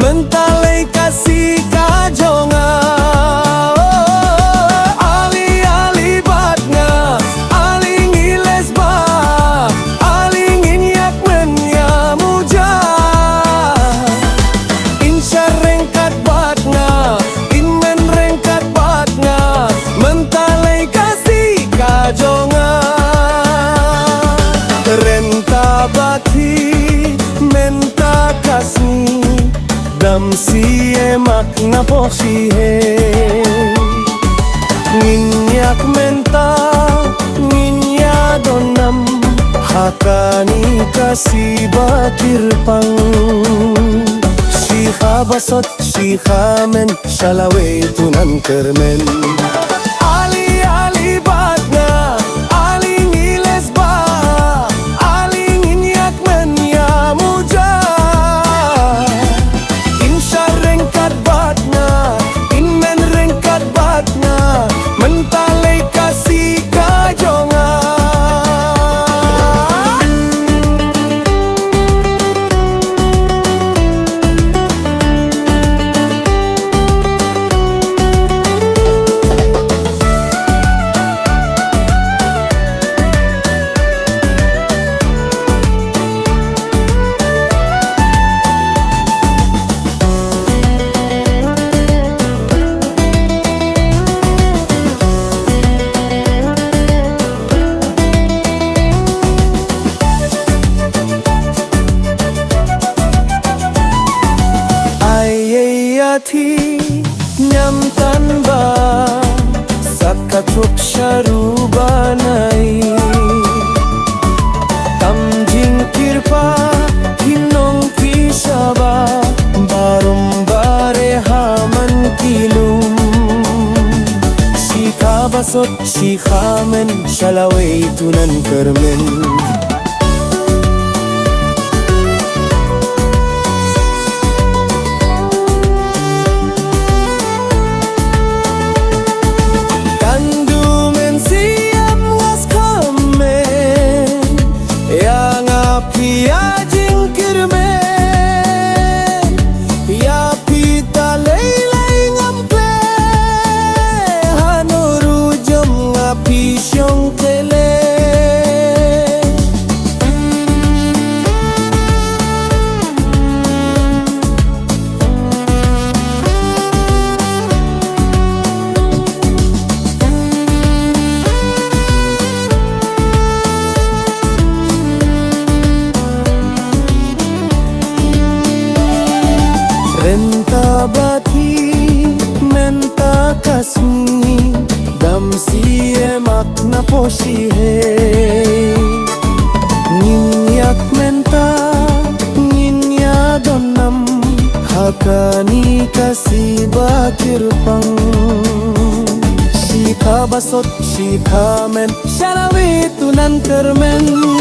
mentalai kasih kajonga. Ali-ali batna, aling iles ba, aling inyak menya muja. Insya rengkat batna, inmen rengkat batna, mentalai kasih kajonga. Renta bati menta kasni dam siye makna posihe. Nginyak menta nginya donam hakani kasih bakir pang. Siha basot siha men shalawe tunan kermen. Ali-ali batna, aling iles ba, aling inyak menya muja. Insya rengkat batna, inmen rengkat batna, mentalai kasih kajonga. Ayayati nyam tanba sakatuk sharubanai. Tam jingkirpa hinong pisaba barumbare haman kilum. Shika basot shika men shalawe tunan kermen. Ya jingkir me, ya pita leilai ngample, hanuru jom ngapi syong tele. Renta bati menta kasmi dam siye makna posihe. Nginyak menta nginya donam hakani kasih bakir pang. Shika basot shika men shalawe tunan kermen.